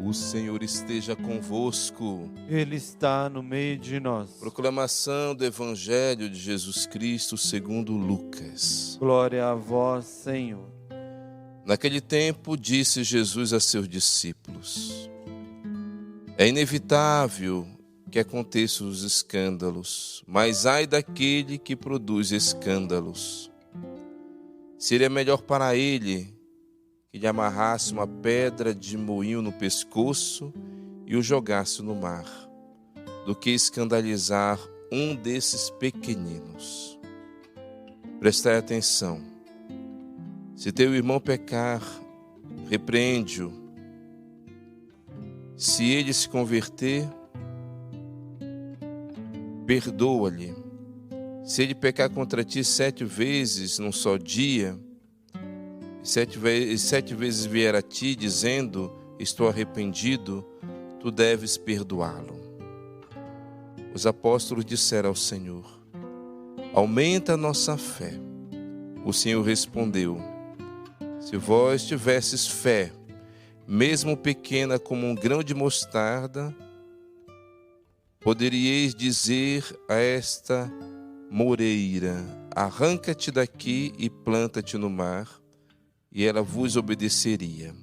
O Senhor esteja convosco. Ele está no meio de nós. Proclamação do Evangelho de Jesus Cristo segundo Lucas. Glória a vós, Senhor. Naquele tempo disse Jesus a seus discípulos: é inevitável que aconteçam os escândalos, mas ai daquele que produz escândalos. Seria melhor para ele que lhe amarrasse uma pedra de moinho no pescoço e o jogasse no mar, do que escandalizar um desses pequeninos. Prestai atenção. Se teu irmão pecar, repreende-o. Se ele se converter, perdoa-lhe. Se ele pecar contra ti 7 vezes num só dia, 7 vezes vier a ti dizendo, estou arrependido, tu deves perdoá-lo. Os apóstolos disseram ao Senhor: aumenta a nossa fé. O Senhor respondeu: se vós tivesses fé, mesmo pequena como um grão de mostarda, poderíeis dizer a esta moreira: arranca-te daqui e planta-te no mar, e ela vos obedeceria.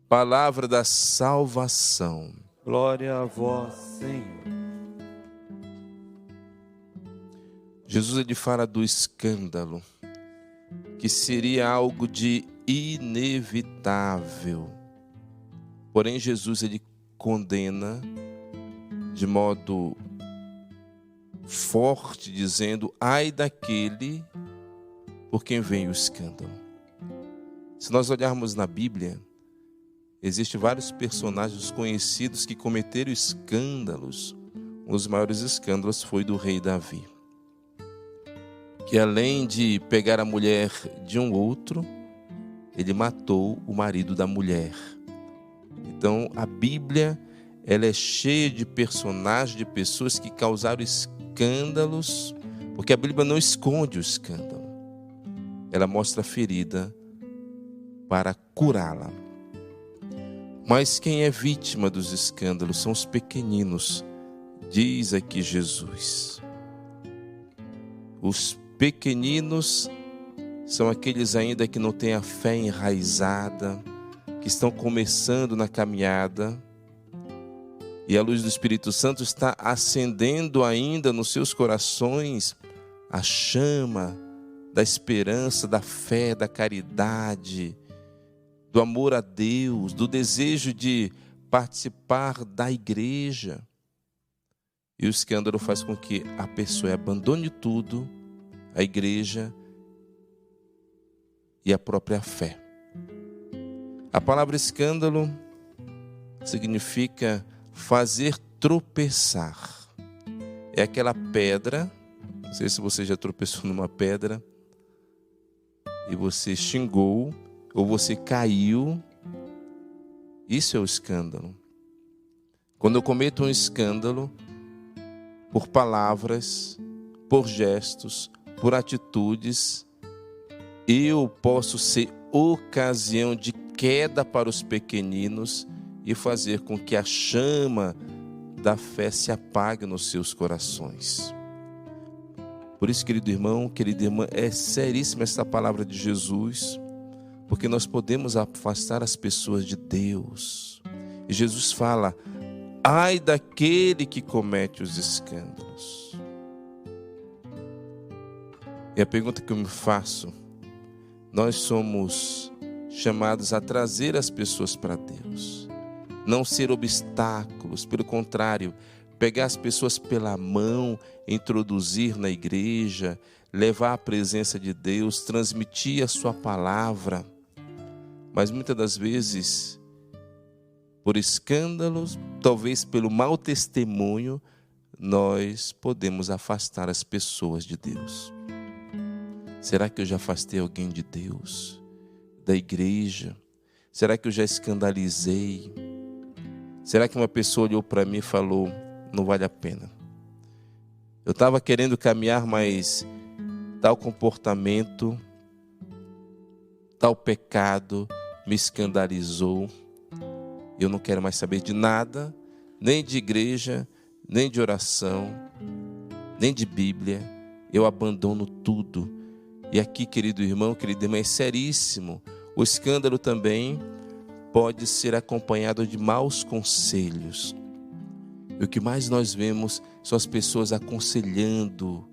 Palavra da salvação. Glória a vós, Senhor. Jesus ele fala do escândalo, que seria algo de inevitável. Porém, Jesus ele condena de modo forte, dizendo: ai daquele por quem vem o escândalo. Se nós olharmos na Bíblia, existem vários personagens conhecidos que cometeram escândalos. Um dos maiores escândalos foi do rei Davi, que além de pegar a mulher de um outro, ele matou o marido da mulher. Então a Bíblia ela é cheia de personagens, de pessoas que causaram escândalos, porque a Bíblia não esconde o escândalo. Ela mostra a ferida para curá-la. Mas quem é vítima dos escândalos são os pequeninos, diz aqui Jesus. Os pequeninos são aqueles ainda que não têm a fé enraizada, que estão começando na caminhada, e a luz do Espírito Santo está acendendo ainda nos seus corações a chama da esperança, da fé, da caridade, do amor a Deus, do desejo de participar da igreja. E o escândalo faz com que a pessoa abandone tudo, a igreja e a própria fé. A palavra escândalo significa fazer tropeçar. É aquela pedra, não sei se você já tropeçou numa pedra, e você xingou, ou você caiu. Isso é o escândalo. Quando eu cometo um escândalo, por palavras, por gestos, por atitudes, eu posso ser ocasião de queda para os pequeninos e fazer com que a chama da fé se apague nos seus corações. Por isso, querido irmão, querida irmã, é seríssima essa palavra de Jesus, porque nós podemos afastar as pessoas de Deus. E Jesus fala: ai daquele que comete os escândalos. E a pergunta que eu me faço: nós somos chamados a trazer as pessoas para Deus, não ser obstáculos, pelo contrário, pegar as pessoas pela mão, introduzir na igreja, levar a presença de Deus, transmitir a sua palavra. Mas muitas das vezes, por escândalos, talvez pelo mau testemunho, nós podemos afastar as pessoas de Deus. Será que eu já afastei alguém de Deus, da igreja? Será que eu já escandalizei? Será que uma pessoa olhou para mim e falou: não vale a pena? Eu estava querendo caminhar, mas tal comportamento, tal pecado me escandalizou. Eu não quero mais saber de nada, nem de igreja, nem de oração, nem de Bíblia. Eu abandono tudo. E aqui, querido irmão, querida irmã, é seríssimo. O escândalo também pode ser acompanhado de maus conselhos. E o que mais nós vemos são as pessoas aconselhando,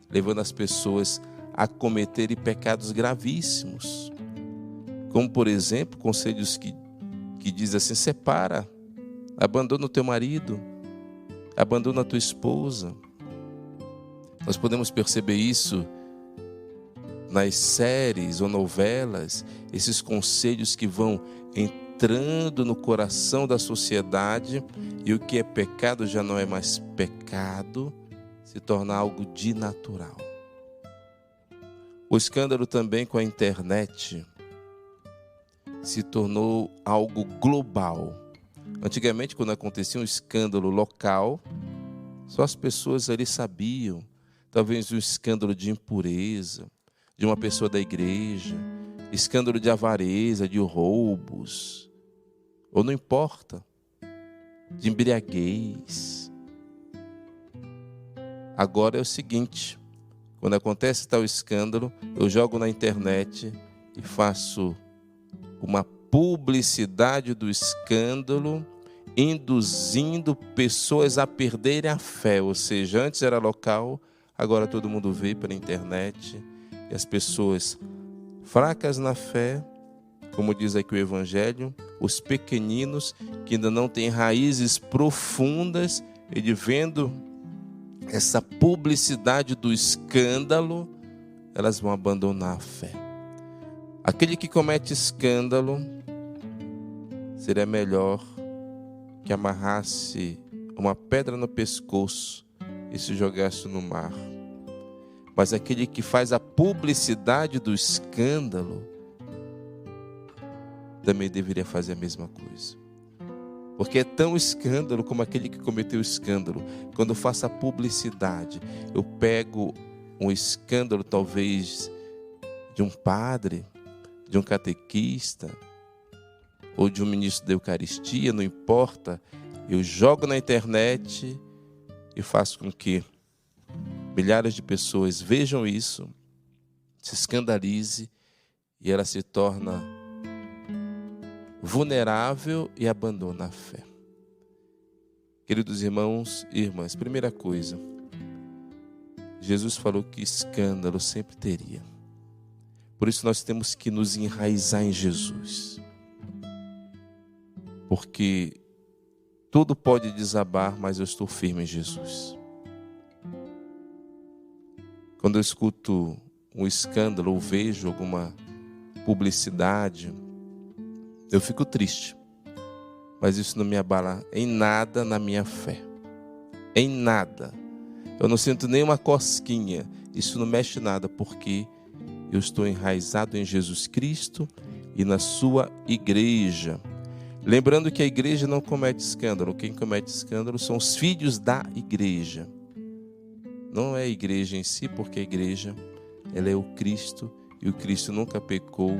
levando as pessoas a cometerem pecados gravíssimos. Como, por exemplo, conselhos que dizem assim: separa, abandona o teu marido, abandona a tua esposa. Nós podemos perceber isso nas séries ou novelas, esses conselhos que vão entrando no coração da sociedade, e o que é pecado já não é mais pecado, se torna algo de natural. O escândalo também com a internet se tornou algo global. Antigamente, quando acontecia um escândalo local, só as pessoas ali sabiam. Talvez um escândalo de impureza de uma pessoa da igreja, escândalo de avareza, de roubos, ou não importa, de embriaguez. Agora é o seguinte: quando acontece tal escândalo, eu jogo na internet e faço uma publicidade do escândalo, induzindo pessoas a perderem a fé. Ou seja, antes era local, agora todo mundo vê pela internet. E as pessoas fracas na fé, como diz aqui o Evangelho, os pequeninos que ainda não têm raízes profundas, ele vendo essa publicidade do escândalo, elas vão abandonar a fé. Aquele que comete escândalo, seria melhor que amarrasse uma pedra no pescoço e se jogasse no mar. Mas aquele que faz a publicidade do escândalo também deveria fazer a mesma coisa. Porque é tão escândalo como aquele que cometeu o escândalo. Quando eu faço a publicidade, eu pego um escândalo talvez de um padre, de um catequista, ou de um ministro da Eucaristia, não importa, eu jogo na internet e faço com que milhares de pessoas vejam isso, se escandalize, e ela se torna vulnerável e abandona a fé. Queridos irmãos e irmãs, primeira coisa, Jesus falou que escândalo sempre teria. Por isso nós temos que nos enraizar em Jesus. Porque tudo pode desabar, mas eu estou firme em Jesus. Quando eu escuto um escândalo ou vejo alguma publicidade, eu fico triste. Mas isso não me abala em nada na minha fé. Em nada. Eu não sinto nenhuma cosquinha. Isso não mexe nada, porque eu estou enraizado em Jesus Cristo e na sua igreja. Lembrando que a igreja não comete escândalo. Quem comete escândalo são os filhos da igreja. Não é a igreja em si, porque a igreja, ela é o Cristo, e o Cristo nunca pecou.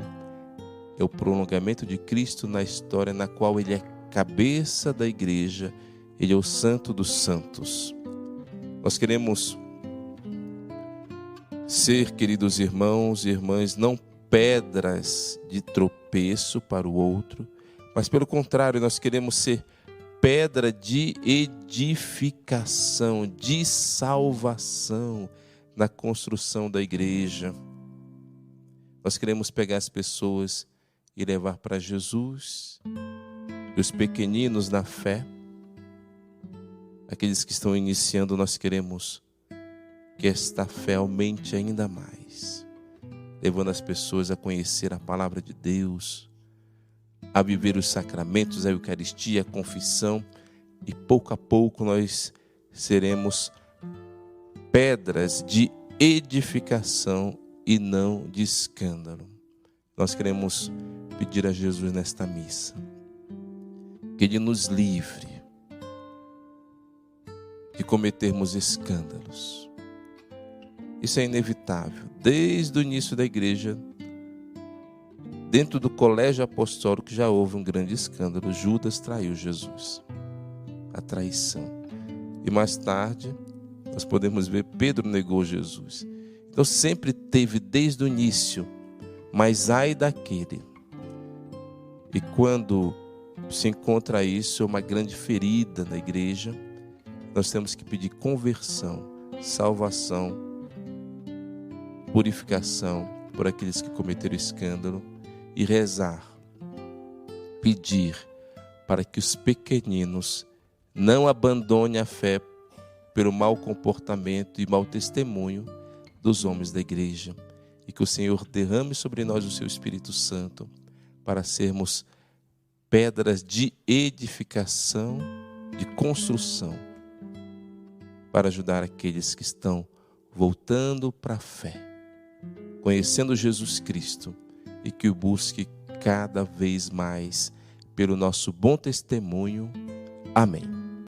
É o prolongamento de Cristo na história, na qual ele é cabeça da igreja, ele é o santo dos santos. Nós queremos ser, queridos irmãos e irmãs, não pedras de tropeço para o outro, mas pelo contrário, nós queremos ser pedra de edificação, de salvação na construção da igreja. Nós queremos pegar as pessoas e levar para Jesus, e os pequeninos na fé, aqueles que estão iniciando, nós queremos que esta fé aumente ainda mais, levando as pessoas a conhecer a palavra de Deus, a viver os sacramentos, a Eucaristia, a confissão, e pouco a pouco nós seremos pedras de edificação e não de escândalo. Nós queremos pedir a Jesus nesta missa que Ele nos livre de cometermos escândalos. Isso é inevitável. Desde o início da igreja, Dentro do colégio apostólico já houve um grande escândalo. Judas traiu Jesus. A traição. E mais tarde, nós podemos ver Pedro negou Jesus. Então sempre teve desde o início, mas ai daquele. E quando se encontra isso, é uma grande ferida na igreja, nós temos que pedir conversão, salvação, purificação por aqueles que cometeram escândalo e rezar, pedir para que os pequeninos não abandonem a fé pelo mau comportamento e mau testemunho dos homens da igreja, e que o Senhor derrame sobre nós o seu Espírito Santo para sermos pedras de edificação, de construção, para ajudar aqueles que estão voltando para a fé, conhecendo Jesus Cristo, e que o busque cada vez mais pelo nosso bom testemunho. Amém.